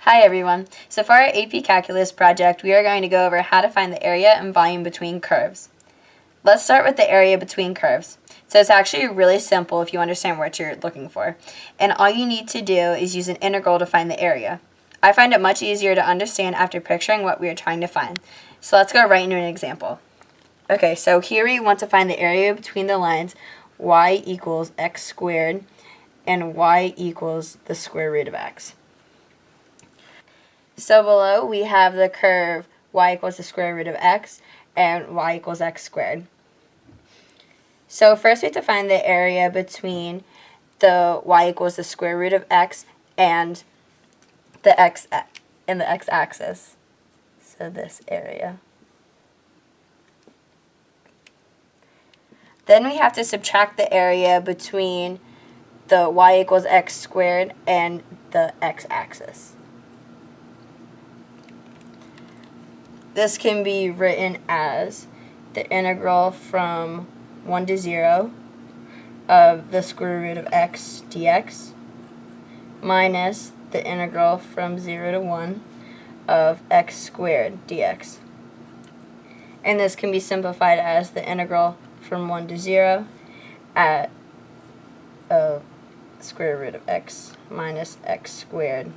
Hi everyone. So for our AP Calculus project, we are going to go over how to find the area and volume between curves. Let's start with the area between curves. So it's actually really simple if you understand what you're looking for. And all you need to do is use an integral to find the area. I find it much easier to understand after picturing what we are trying to find. So let's go right into an example. Okay, so here we want to find the area between the lines y equals x squared and y equals the square root of x. So below we have the curve y equals the square root of x and y equals x squared. So first we have to find the area between the y equals the square root of x and the x-axis. So this area. Then we have to subtract the area between the y equals x squared and the x-axis. This can be written as the integral from 1 to 0 of the square root of x dx minus the integral from 0 to 1 of x squared dx. And this can be simplified as the integral from 1 to 0 at square root of x minus x squared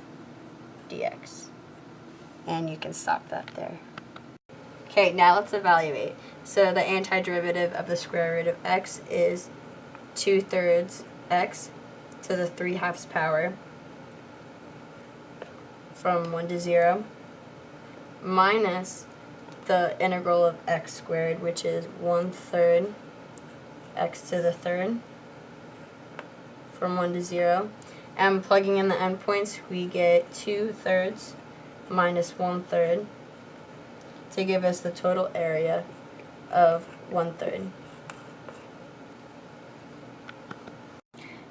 dx. And you can stop that there. Okay, now let's evaluate. So the antiderivative of the square root of x is 2/3 x to the 3/2 power from 1 to 0 minus the integral of x squared, which is 1/3 x to the 3rd from 1 to 0. And plugging in the endpoints, we get 2/3 minus 1/3 to give us the total area of 1/3.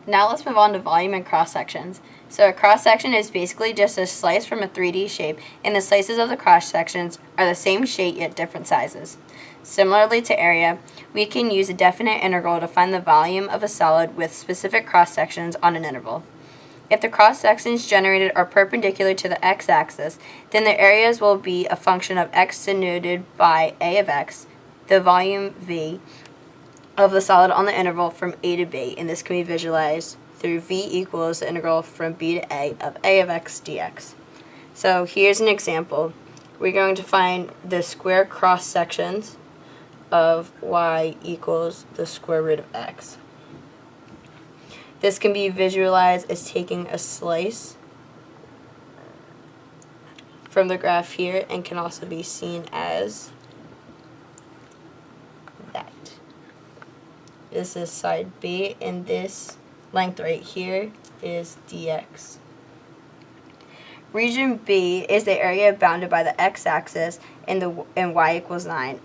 Now let's move on to volume and cross sections. So a cross section is basically just a slice from a 3D shape, and the slices of the cross sections are the same shape yet different sizes. Similarly to area, we can use a definite integral to find the volume of a solid with specific cross sections on an interval. If the cross sections generated are perpendicular to the x-axis, then the areas will be a function of x denoted by a of x, the volume v, of the solid on the interval from a to b, and this can be visualized through v equals the integral from b to a of x dx. So here's an example. We're going to find the square cross sections of y equals the square root of x. This can be visualized as taking a slice from the graph here and can also be seen as that. This is side B, and this length right here is dx. Region B is the area bounded by the x-axis and y equals 9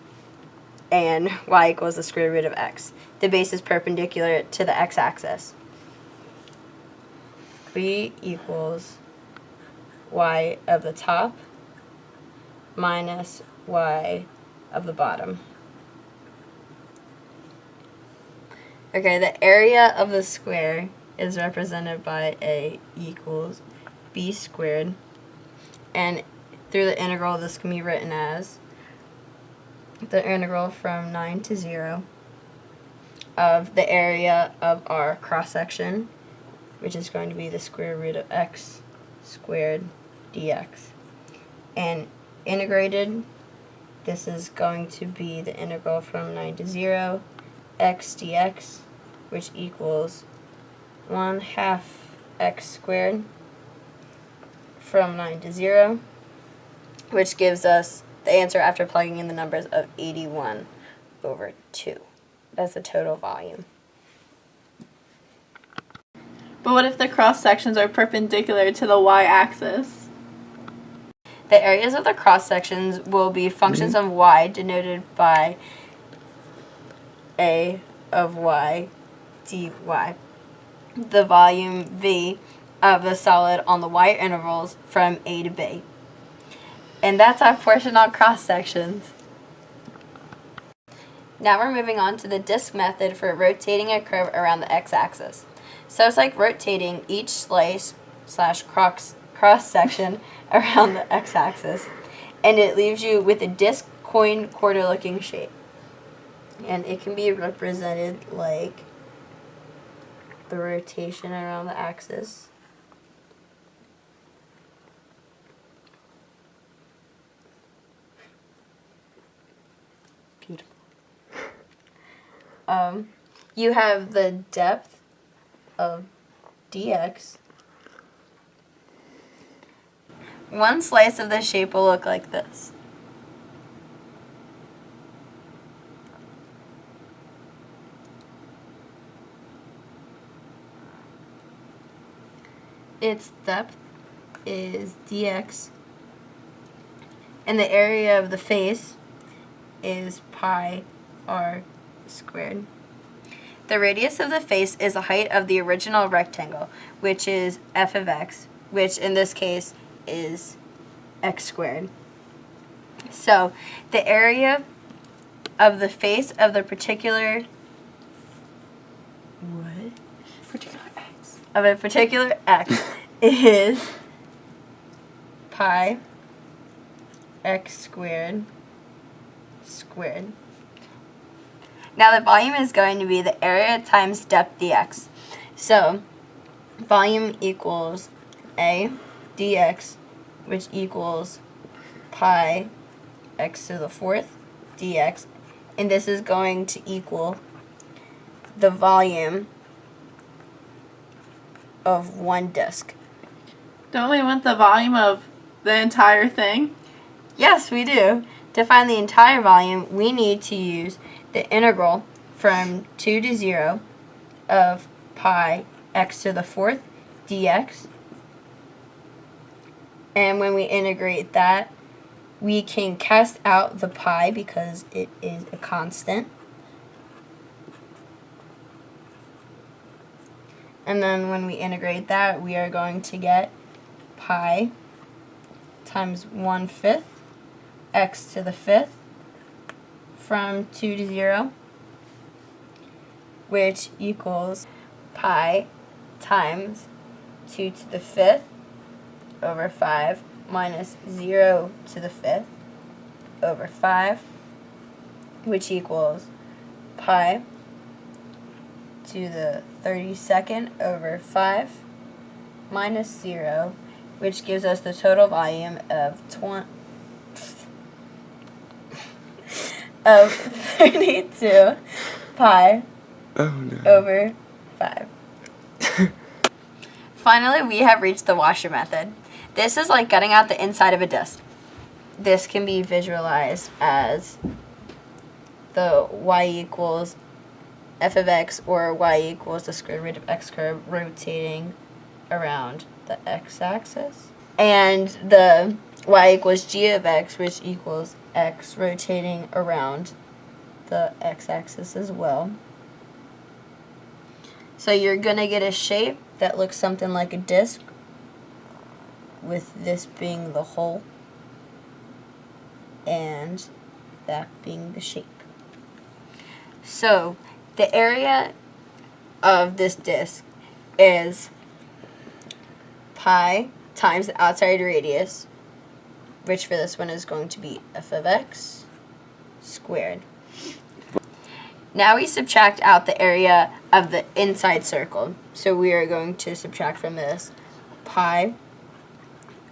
and y equals the square root of x. The base is perpendicular to the x-axis. V equals y of the top minus y of the bottom. Okay, the area of the square is represented by a equals b squared, and through the integral this can be written as the integral from 9 to 0 of the area of our cross section, which is going to be the square root of x squared dx. And integrated, this is going to be the integral from 9 to 0 x dx, which equals 1/2 x squared from 9 to 0, which gives us the answer after plugging in the numbers of 81/2. That's the total volume. But what if the cross sections are perpendicular to the y-axis? The areas of the cross sections will be functions of y denoted by a of y dy. The volume v of the solid on the y intervals from a to b. And that's our portion on cross sections. Now we're moving on to the disk method for rotating a curve around the x-axis. So it's like rotating each slice / cross cross-section around the x-axis, and it leaves you with a disc coin quarter looking shape. And it can be represented like the rotation around the axis. Beautiful. You have the depth of dx. One slice of the shape will look like this. Its depth is dx, and the area of the face is pi r squared. The radius of the face is the height of the original rectangle, which is f of x, which in this case is x squared. So the area of the face of the particular of a particular x is pi x squared squared. Now the volume is going to be the area times depth dx. So volume equals a dx, which equals pi x to the fourth dx, and this is going to equal the volume of one disk. Don't we want the volume of the entire thing? Yes, we do. To find the entire volume, we need to use the integral from 2 to 0 of pi x to the fourth dx. And when we integrate that, we can cast out the pi because it is a constant. And then when we integrate that, we are going to get pi times 1/5 x to the fifth from 2 to 0, which equals pi times 2 to the fifth over 5 minus 0 to the fifth over 5, which equals pi to the 32nd over 5 minus 0, which gives us the total volume of 32 pi over 5. Finally, we have reached the washer method. This is like cutting out the inside of a disc. This can be visualized as the y equals f of x, or y equals the square root of x curve rotating around the x-axis, and the y equals g of x, which equals x rotating around the x-axis as well. So you're going to get a shape that looks something like a disc, with this being the hole and that being the shape. So the area of this disc is pi times the outside radius, which for this one is going to be f of x squared. Now we subtract out the area of the inside circle. So we are going to subtract from this pi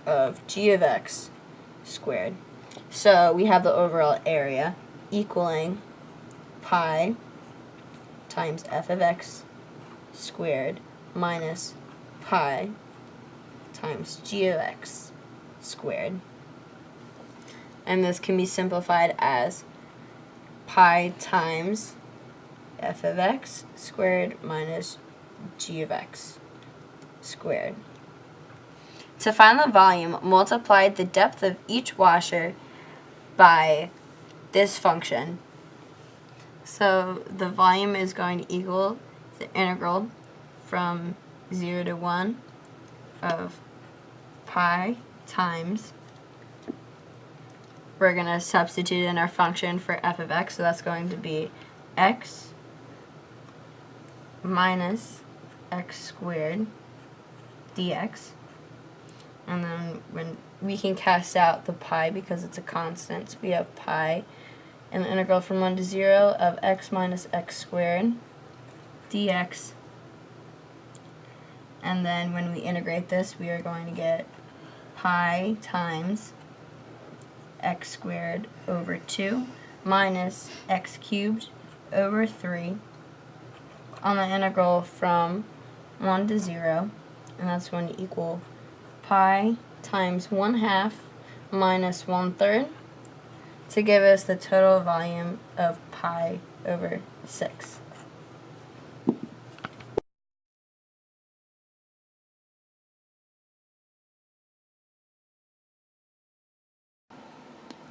of g of x squared. So we have the overall area equaling pi times f of x squared minus pi times g of x squared. And this can be simplified as pi times f of x squared minus g of x squared. To find the volume, multiply the depth of each washer by this function. So the volume is going to equal the integral from 0 to 1 of pi times, we're going to substitute in our function for f of x, so that's going to be x minus x squared dx And then when we can cast out the pi because it's a constant, so we have pi and the integral from 1 to 0 of x minus x squared dx. And then when we integrate this, we are going to get pi times x squared over 2 minus x cubed over 3 on the integral from 1 to 0, and that's going to equal pi times 1/2 minus 1/3 to give us the total volume of pi over 6.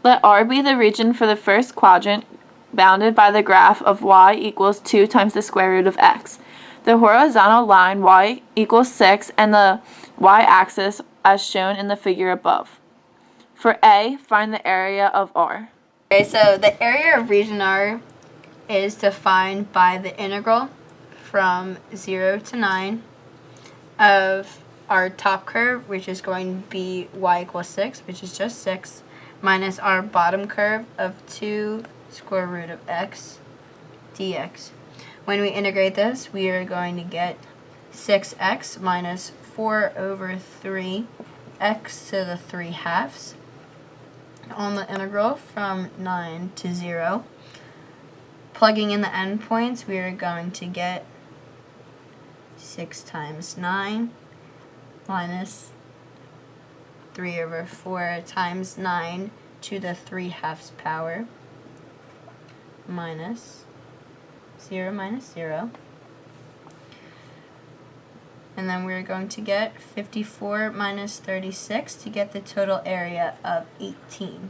Let R be the region for the first quadrant bounded by the graph of y equals 2 times the square root of x. The horizontal line y equals 6 and the y-axis as shown in the figure above. For A, find the area of R. Okay, so the area of region R is defined by the integral from 0 to 9 of our top curve, which is going to be y equals 6, which is just 6, minus our bottom curve of 2 square root of x dx. When we integrate this, we are going to get 6x minus 4 over 3 x to the 3/2 on the integral from 9 to 0. Plugging in the endpoints, we are going to get 6 times 9 minus 3 over 4 times 9 to the 3/2 power minus 0 minus 0. And then we're going to get 54 minus 36 to get the total area of 18.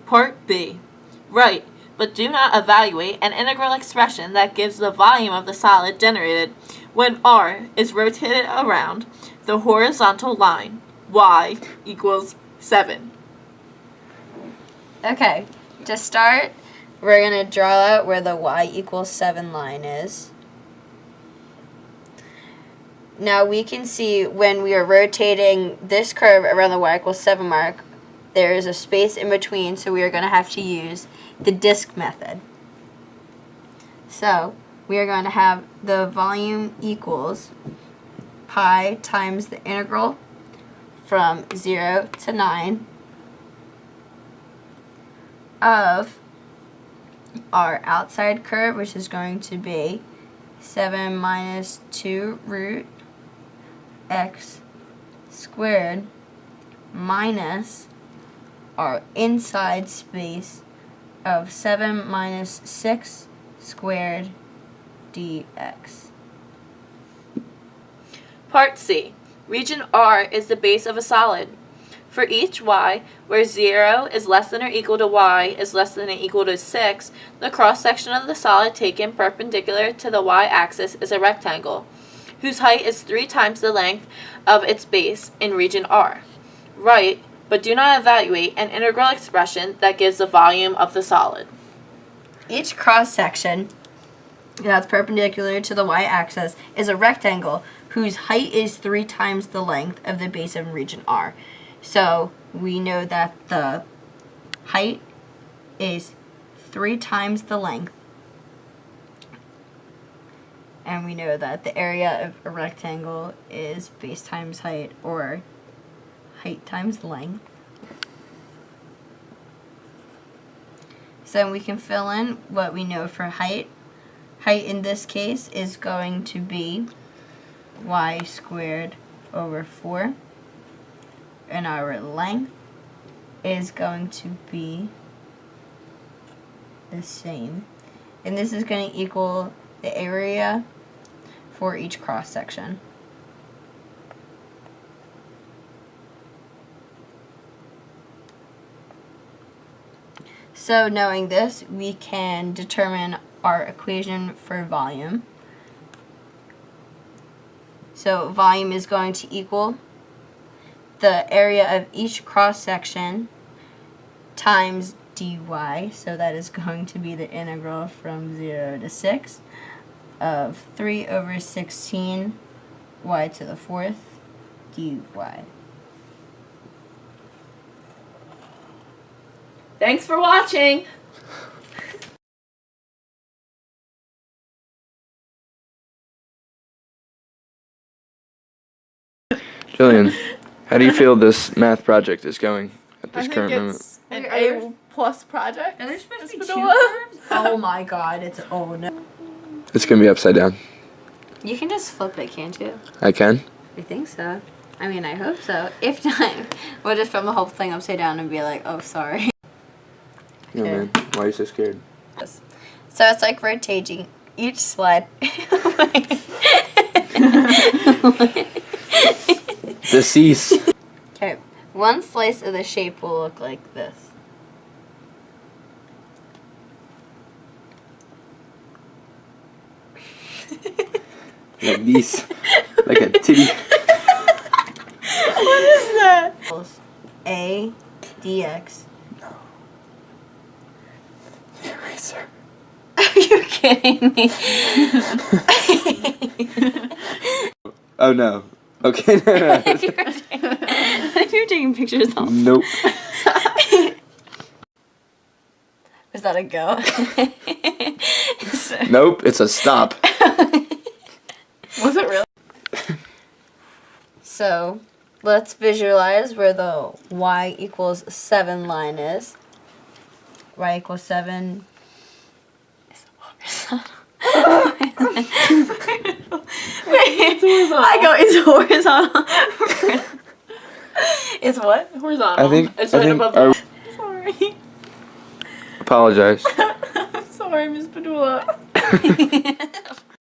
Part B. Write, but do not evaluate an integral expression that gives the volume of the solid generated when R is rotated around the horizontal line y equals 7. Okay, to start, we're going to draw out where the y equals 7 line is. Now we can see when we are rotating this curve around the y equals 7 mark, there is a space in between, so we are going to have to use the disk method. So we are going to have the volume equals pi times the integral from 0 to 9 of our outside curve, which is going to be 7 minus 2 root x squared minus our inside space of 7 minus 6 squared dx. Part C. Region R is the base of a solid. For each y, where 0 is less than or equal to y is less than or equal to 6, the cross-section of the solid taken perpendicular to the y-axis is a rectangle, whose height is 3 times the length of its base in region R. Write, but do not evaluate, an integral expression that gives the volume of the solid. Each cross-section that's perpendicular to the y-axis is a rectangle whose height is 3 times the length of the base of region R. So we know that the height is 3 times the length, and we know that the area of a rectangle is base times height, or height times length. So we can fill in what we know for height. Height in this case is going to be y squared over 4. And our length is going to be the same. And this is going to equal the area for each cross section. So knowing this, we can determine our equation for volume. So volume is going to equal the area of each cross section times dy, so that is going to be the integral from 0 to 6 of 3 over 16 y to the 4th dy. Thanks for watching. Jillian, how do you feel this math project is going at this current moment? It's an A+ project. Are there supposed to be It's 2 Padula. curves? Oh my god, it's no. It's gonna be upside down. You can just flip it, can't you? I can? I think so. I mean, I hope so. If not, we'll just film the whole thing upside down and be like, oh, sorry. No, Okay. man. Why are you so scared? So it's like rotating each slide. Decease. Okay, one slice of the shape will look like this. Like this. Like a titty. What is that? A dx. The eraser. Are you kidding me? Oh no. Okay, no. You're taking pictures of. Nope. Is that a go? Nope, it's a stop. Was it really? So, let's visualize where the y equals 7 line is. Y equals 7 is horizontal. I go, it's horizontal. It's what? Horizontal. I think. It's I right think. above. Sorry. Apologize. I'm sorry, Miss Padula.